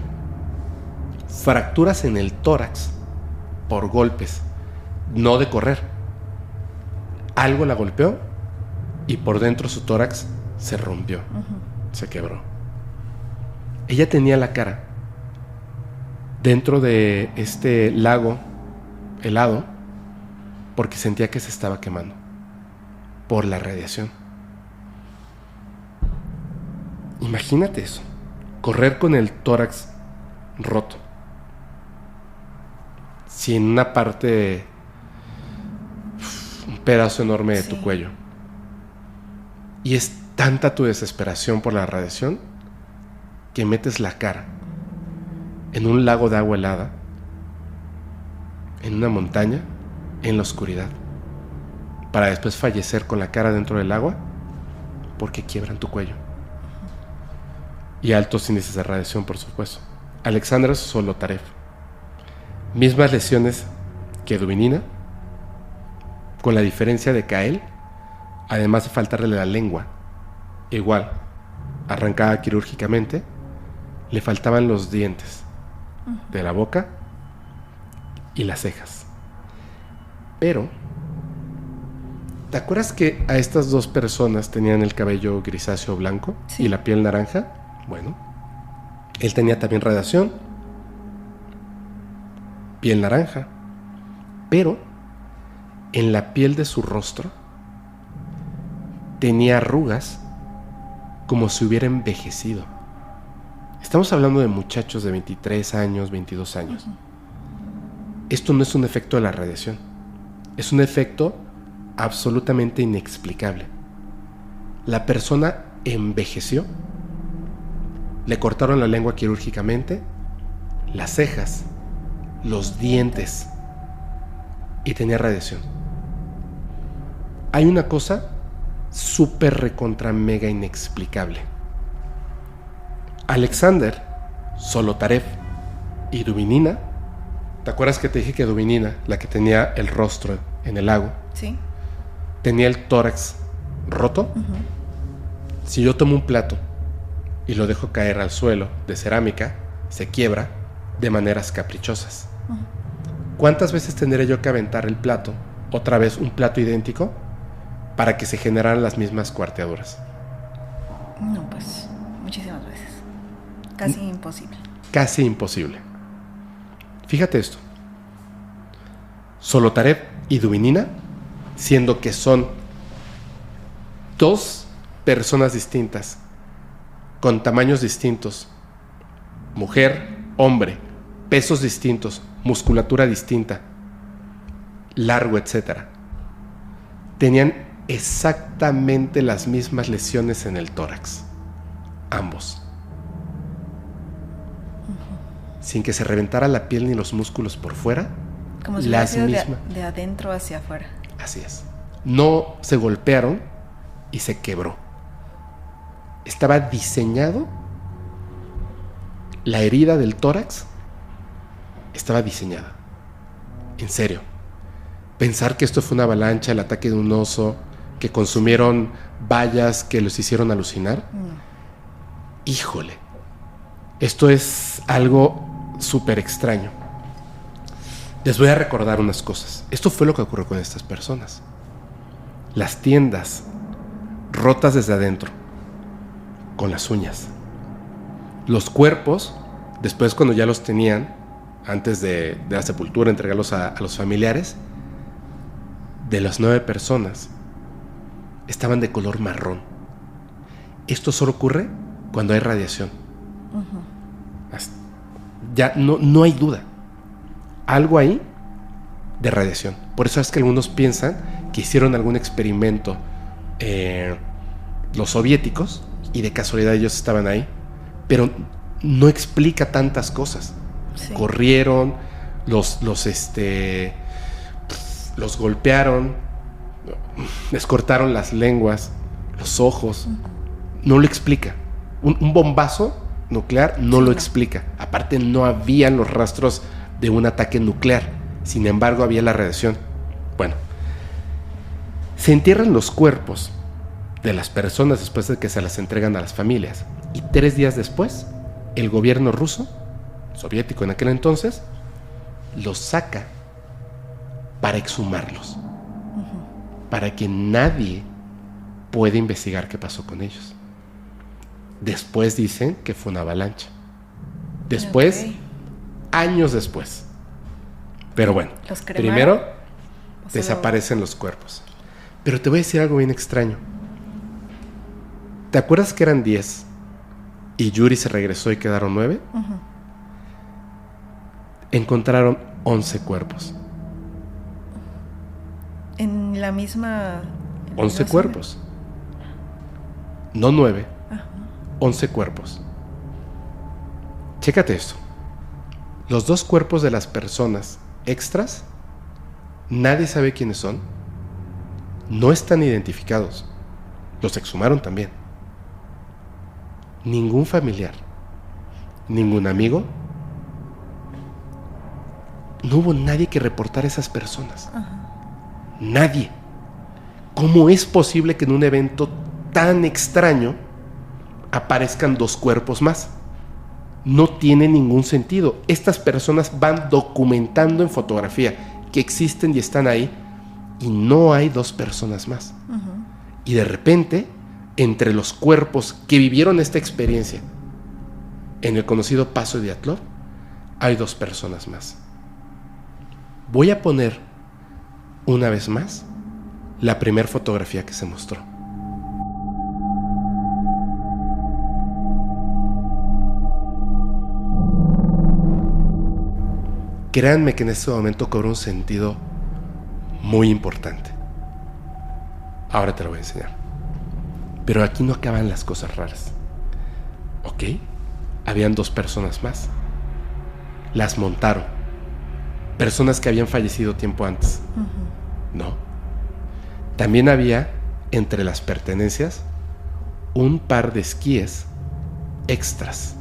Fracturas en el tórax por golpes, no de correr. Algo la golpeó y por dentro su tórax se rompió, se quebró. Ella tenía la cara dentro de este lago helado porque sentía que se estaba quemando por la radiación. Imagínate eso, correr con el tórax roto, sin una parte, un pedazo enorme de tu cuello. Y es tanta tu desesperación por la radiación que metes la cara en un lago de agua helada, en una montaña, en la oscuridad, para después fallecer con la cara dentro del agua porque quiebran tu cuello. Y altos índices de radiación, por supuesto. Alexandra Solotarev. Mismas lesiones que Dubinina, con la diferencia de que a él, además de faltarle la lengua, igual, arrancada quirúrgicamente, le faltaban los dientes de la boca y las cejas. Pero, ¿te acuerdas que a estas dos personas tenían el cabello grisáceo blanco y la piel naranja? Bueno, él tenía también radiación, piel naranja, pero en la piel de su rostro tenía arrugas como si hubiera envejecido. Estamos hablando de muchachos de 23 años, 22 años. Esto no es un efecto de la radiación, es un efecto absolutamente inexplicable. La persona envejeció. Le cortaron la lengua quirúrgicamente, las cejas, los dientes y tenía radiación. Hay una cosa súper recontra mega inexplicable. Alexander Solotarev y Dubinina, ¿te acuerdas que te dije que Dubinina, la que tenía el rostro en el lago, sí, tenía el tórax roto? Si yo tomo un plato y lo dejo caer al suelo de cerámica, se quiebra de maneras caprichosas. ¿Cuántas veces tendré yo que aventar el plato, otra vez un plato idéntico, para que se generaran las mismas cuarteaduras? No, pues muchísimas veces. Casi imposible. Casi imposible. Fíjate esto. Solotarev y Dubinina, siendo que son dos personas distintas, con tamaños distintos, mujer, hombre, pesos distintos, musculatura distinta, largo, etc. Tenían exactamente las mismas lesiones en el tórax. Ambos. Sin que se reventara la piel ni los músculos por fuera. Como si hubiera sido de adentro hacia afuera. Así es. No se golpearon y se quebró. Estaba diseñado. La herida del tórax estaba diseñada. En serio. Pensar que esto fue una avalancha, el ataque de un oso, que consumieron bayas que los hicieron alucinar. Híjole. Esto es algo súper extraño. Les voy a recordar unas cosas. Esto fue lo que ocurrió con estas personas. Las tiendas rotas desde adentro, con las uñas. Los cuerpos, después cuando ya los tenían, antes de la sepultura, entregarlos a los familiares, de las 9 personas, estaban de color marrón. Esto solo ocurre cuando hay radiación. Ya no hay duda. Algo ahí de radiación. Por eso es que algunos piensan que hicieron algún experimento los soviéticos y de casualidad ellos estaban ahí, pero no explica tantas cosas. Sí. Corrieron, los golpearon, les cortaron las lenguas, los ojos. No lo explica. Un bombazo nuclear no lo explica. Aparte, no habían los rastros de un ataque nuclear. Sin embargo, había la radiación. Bueno, se entierran los cuerpos de las personas después de que se las entregan a las familias. Y 3 días después, el gobierno ruso, soviético en aquel entonces, los saca para exhumarlos. Para que nadie pueda investigar qué pasó con ellos. Después dicen que fue una avalancha. Después, años después. Pero bueno, primero desaparecen los cuerpos. Pero te voy a decir algo bien extraño. ¿Te acuerdas que eran 10 y Yuri se regresó y quedaron 9? Encontraron 11 cuerpos. En la misma... 11 cuerpos. No 9. 11 cuerpos. Chécate esto. Los 2 cuerpos de las personas extras, nadie sabe quiénes son. No están identificados. Los exhumaron también. Ningún familiar, ningún amigo. No hubo nadie que reportara a esas personas. Nadie. ¿Cómo es posible que en un evento tan extraño aparezcan 2 cuerpos más? No tiene ningún sentido. Estas personas van documentando en fotografía que existen y están ahí, y no hay 2 personas más. Y de repente, entre los cuerpos que vivieron esta experiencia en el conocido Paso de Dyatlov, hay 2 personas más. Voy a poner una vez más la primera fotografía que se mostró. Créanme que en este momento cobra un sentido muy importante. Ahora te lo voy a enseñar. Pero aquí no acaban las cosas raras. ¿Ok? Habían 2 personas más. Las montaron. Personas que habían fallecido tiempo antes. No. También había, entre las pertenencias, un par de esquíes extras.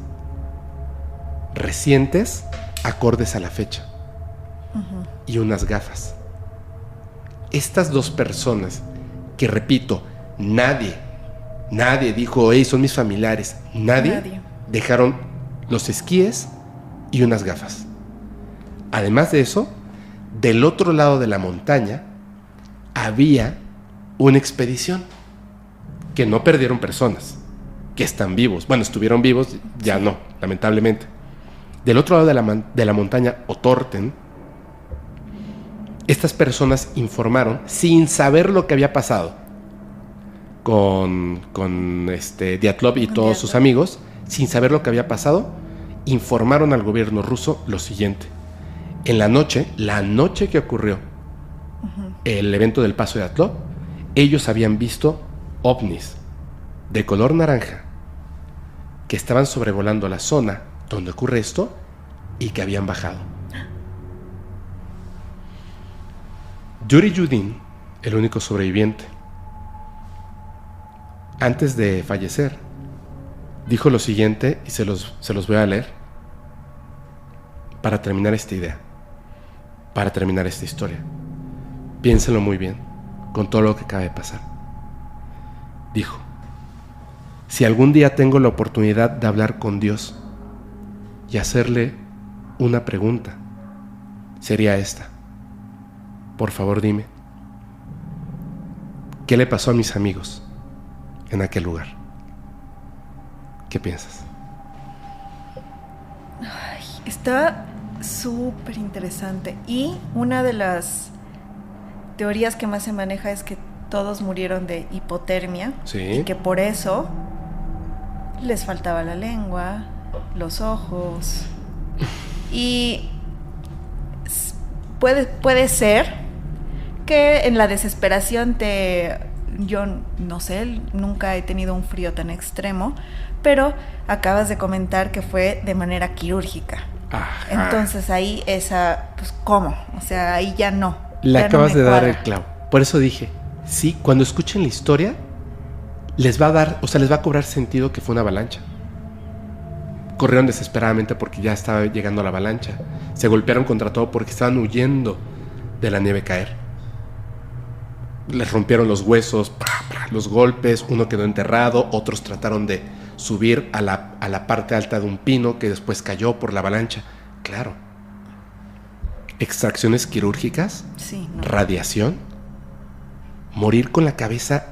Recientes, acordes a la fecha. Y unas gafas. Estas 2 personas, que repito, nadie dijo, hey, son mis familiares. Nadie dejaron los esquíes y unas gafas. Además de eso, del otro lado de la montaña había una expedición que no perdieron personas, que están vivos. Bueno, estuvieron vivos, ya no, lamentablemente. Del otro lado de la montaña, Otorten, estas personas informaron, sin saber lo que había pasado con Dyatlov y todos sus amigos, sin saber lo que había pasado, informaron al gobierno ruso lo siguiente. En la noche que ocurrió el evento del Paso de Dyatlov, ellos habían visto ovnis de color naranja que estaban sobrevolando la zona donde ocurre esto y que habían bajado. Yuri Yudin, el único sobreviviente, antes de fallecer, dijo lo siguiente, y se los voy a leer para terminar esta idea, para terminar esta historia. Piénsenlo muy bien, con todo lo que acaba de pasar. Dijo: si algún día tengo la oportunidad de hablar con Dios y hacerle una pregunta, sería esta: por favor, dime, ¿qué le pasó a mis amigos en aquel lugar? ¿Qué piensas? Ay, está súper interesante. Y una de las teorías que más se maneja es que todos murieron de hipotermia. Sí. Y que por eso les faltaba la lengua, los ojos. Y puede ser que en la desesperación yo no sé, nunca he tenido un frío tan extremo, pero acabas de comentar que fue de manera quirúrgica. Ajá. Entonces ahí pues ¿cómo? O sea, ahí ya no. Le ya acabas no me de dar cuadra. el clavo. Por eso dije, sí, cuando escuchen la historia, les va a dar, o sea, les va a cobrar sentido que fue una avalancha. Corrieron desesperadamente porque ya estaba llegando la avalancha. Se golpearon contra todo porque estaban huyendo de la nieve caer. Les rompieron los huesos, los golpes, uno quedó enterrado, otros trataron de subir a la parte alta de un pino que después cayó por la avalancha. Claro. Extracciones quirúrgicas, Sí, no. radiación, morir con la cabeza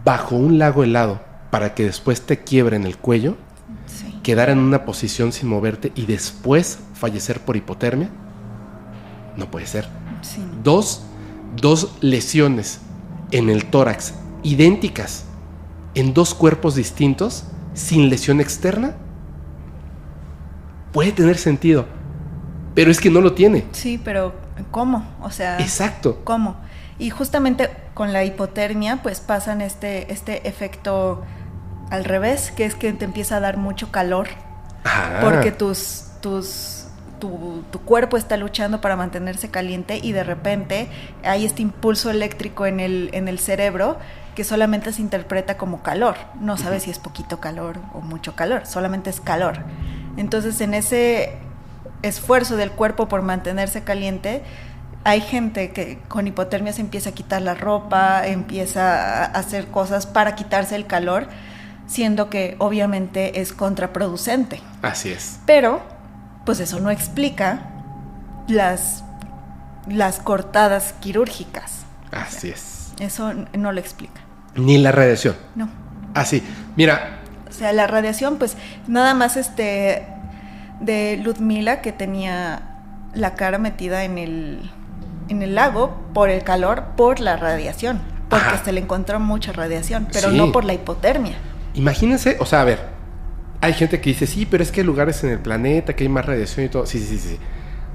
bajo un lago helado para que después te quiebren el cuello, Sí. quedar en una posición sin moverte y después fallecer por hipotermia. No puede ser. Sí. Dos lesiones en el tórax idénticas en dos cuerpos distintos sin lesión externa. Puede tener sentido, pero es que no lo tiene. Sí, pero ¿cómo? O sea, Exacto. ¿cómo? Y justamente con la hipotermia pues pasan este efecto al revés, que es que te empieza a dar mucho calor. Ah. Porque tu cuerpo está luchando para mantenerse caliente y de repente hay este impulso eléctrico en el cerebro que solamente se interpreta como calor. No sabes si es poquito calor o mucho calor, solamente es calor. Entonces, en ese esfuerzo del cuerpo por mantenerse caliente, hay gente que con hipotermia se empieza a quitar la ropa, empieza a hacer cosas para quitarse el calor, siendo que obviamente es contraproducente. Así es. Pero, pues eso no explica las cortadas quirúrgicas. Así es. Eso no lo explica. Ni la radiación. No. Así. Mira. O sea, la radiación, pues nada más de Ludmila, que tenía la cara metida en el lago por el calor, por la radiación, porque Ajá. se le encontró mucha radiación, pero Sí. no por la hipotermia. Imagínense, o sea, a ver, hay gente que dice, sí, pero es que hay lugares en el planeta que hay más radiación y todo. Sí.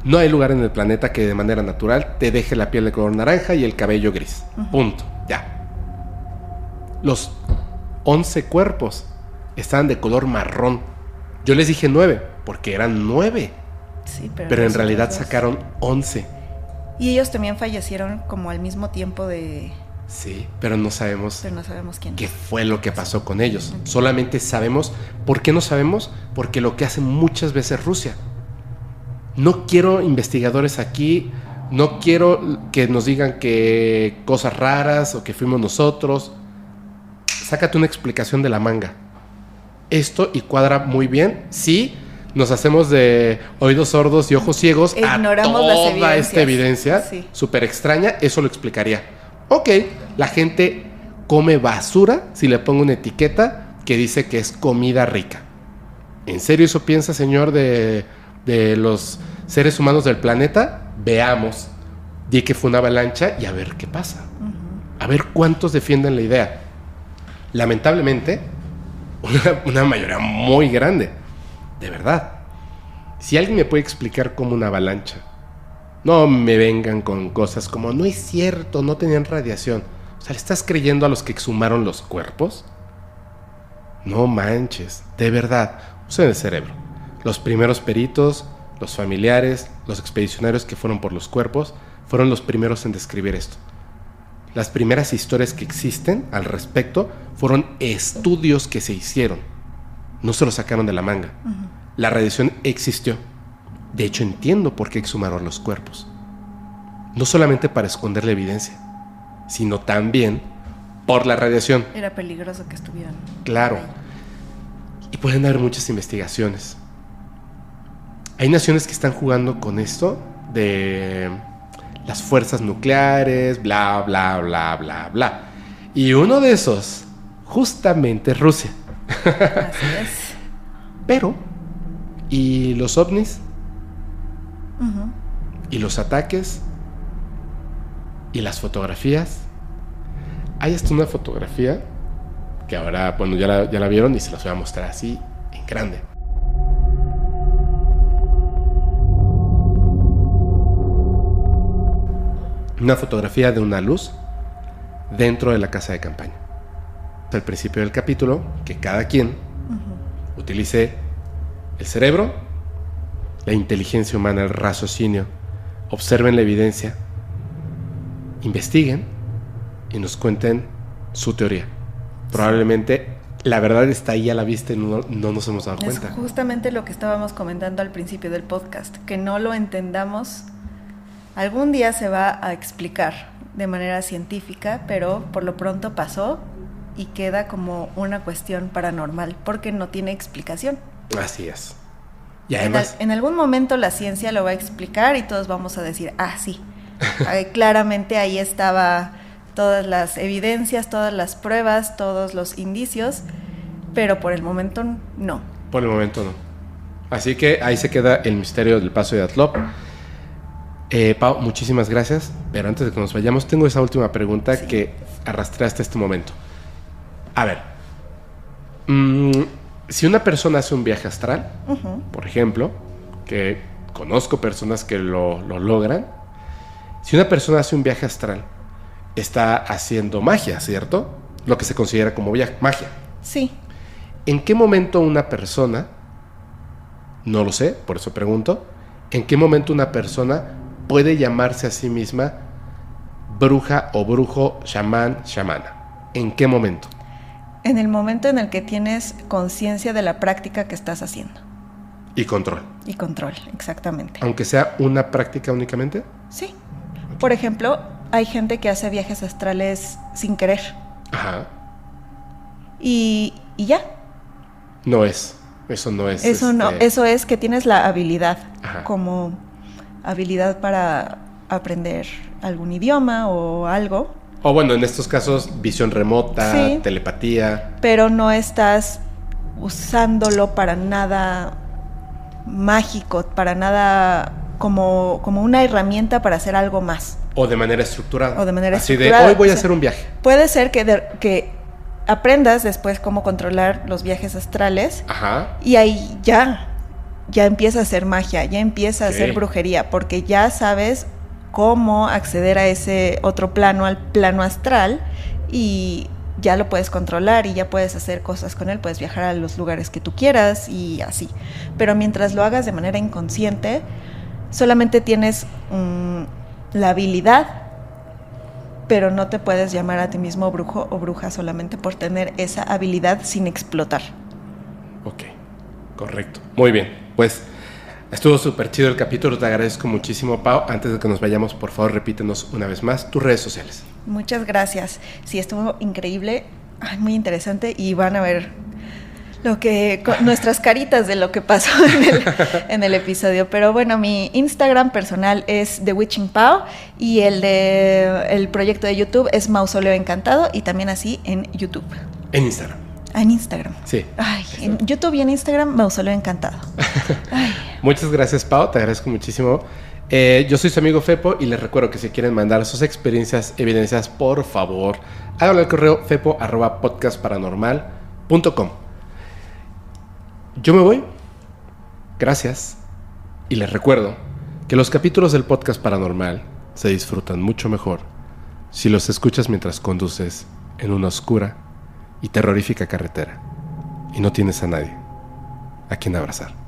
No hay lugar en el planeta que de manera natural te deje la piel de color naranja y el cabello gris. Uh-huh. Punto. Ya. Los 11 cuerpos estaban de color marrón. Yo les dije 9, porque eran 9. Sí, Pero en realidad dos. sacaron 11. Y ellos también fallecieron como al mismo tiempo de... Sí, pero no sabemos Pero no sabemos quién. qué fue lo que pasó con ellos. Solamente sabemos. ¿Por qué no sabemos? Porque lo que hace muchas veces Rusia. No quiero investigadores aquí. No quiero que nos digan que cosas raras o que fuimos nosotros. Sácate una explicación de la manga. Esto y cuadra muy bien. Sí, nos hacemos de oídos sordos y ojos ciegos Ignoramos a las toda evidencias. esta evidencia Sí. súper extraña. Eso lo explicaría. Ok, la gente come basura si le pongo una etiqueta que dice que es comida rica. ¿En serio eso piensa, señor, de los seres humanos del planeta? Veamos. Di que fue una avalancha y a ver qué pasa. A ver cuántos defienden la idea. Lamentablemente, una mayoría muy grande. De verdad. Si alguien me puede explicar cómo una avalancha, no me vengan con cosas como no es cierto, no tenían radiación. O sea, ¿le estás creyendo a los que exhumaron los cuerpos? No manches, de verdad, usen el cerebro. Los primeros peritos, los familiares, los expedicionarios que fueron por los cuerpos, fueron los primeros en describir esto. Las primeras historias que existen al respecto fueron estudios que se hicieron. No se los sacaron de la manga. La radiación existió. De hecho, entiendo por qué exhumaron los cuerpos. No solamente para esconder la evidencia, sino también por la radiación. Era peligroso que estuvieran. Claro. Y pueden haber muchas investigaciones. Hay naciones que están jugando con esto de las fuerzas nucleares, bla, bla, bla, bla, bla. Y uno de esos, justamente, es Rusia. Así es. Pero, ¿y los ovnis? ¿Y los ataques? ¿Y las fotografías? Hay hasta una fotografía que ahora, bueno, ya la vieron y se las voy a mostrar así, en grande. Una fotografía de una luz dentro de la casa de campaña. Al principio del capítulo, que cada quien utilice el cerebro, la inteligencia humana, el raciocinio, observen la evidencia, investiguen y nos cuenten su teoría. Probablemente la verdad está ahí a la vista y no nos hemos dado cuenta. Es justamente lo que estábamos comentando al principio del podcast, que no lo entendamos. Algún día se va a explicar de manera científica, pero por lo pronto pasó y queda como una cuestión paranormal, porque no tiene explicación. Así es. Y además, en algún momento la ciencia lo va a explicar y todos vamos a decir, sí, claramente ahí estaba todas las evidencias, todas las pruebas, todos los indicios, pero por el momento no. Por el momento no. Así que ahí se queda el misterio del paso de Atlop. Pau, muchísimas gracias, pero antes de que nos vayamos tengo esa última pregunta que arrastré hasta este momento. A ver, si una persona hace un viaje astral, por ejemplo, que conozco personas que lo logran, si una persona hace un viaje astral, está haciendo magia, ¿cierto? Lo que se considera como magia. Sí. ¿En qué momento una persona, no lo sé, por eso pregunto, en qué momento una persona puede llamarse a sí misma bruja o brujo, chamán, chamana? ¿En qué momento? En el momento en el que tienes conciencia de la práctica que estás haciendo. Y control. Y control, exactamente. Aunque sea una práctica únicamente. Sí. Por ejemplo, hay gente que hace viajes astrales sin querer. Ajá. Y ya. No es. Eso no es. Eso no. Eso es que tienes la habilidad. Ajá. Como habilidad para aprender algún idioma o algo. O bueno, en estos casos, visión remota, sí, telepatía. Pero no estás usándolo para nada mágico, para nada como una herramienta para hacer algo más. O de manera estructurada. Así de, hoy voy a hacer un viaje. Puede ser que aprendas después cómo controlar los viajes astrales. Ajá. Y ahí ya empieza a hacer magia, ya empieza a hacer brujería, porque ya sabes cómo acceder a ese otro plano, al plano astral, y ya lo puedes controlar y ya puedes hacer cosas con él, puedes viajar a los lugares que tú quieras y así. Pero mientras lo hagas de manera inconsciente, solamente tienes la habilidad, pero no te puedes llamar a ti mismo brujo o bruja solamente por tener esa habilidad sin explotar. Ok, correcto. Muy bien, pues estuvo súper chido el capítulo, te agradezco muchísimo, Pau. Antes de que nos vayamos, por favor, repítenos una vez más tus redes sociales. Muchas gracias. Sí, estuvo increíble, muy interesante, y van a ver nuestras caritas de lo que pasó en el episodio. Pero bueno, mi Instagram personal es The Witching Pau y el proyecto de YouTube es Mausoleo Encantado, y también así en YouTube. En Instagram. En Instagram. Sí. En YouTube y en Instagram, Mausoleo Encantado. Muchas gracias, Pau, te agradezco muchísimo. Yo soy su amigo Fepo y les recuerdo que si quieren mandar sus experiencias, evidencias, por favor, háganlo al correo fepo@podcastparanormal.com. Yo me voy. Gracias. Y les recuerdo que los capítulos del podcast paranormal se disfrutan mucho mejor si los escuchas mientras conduces en una oscura y terrorífica carretera y no tienes a nadie a quien abrazar.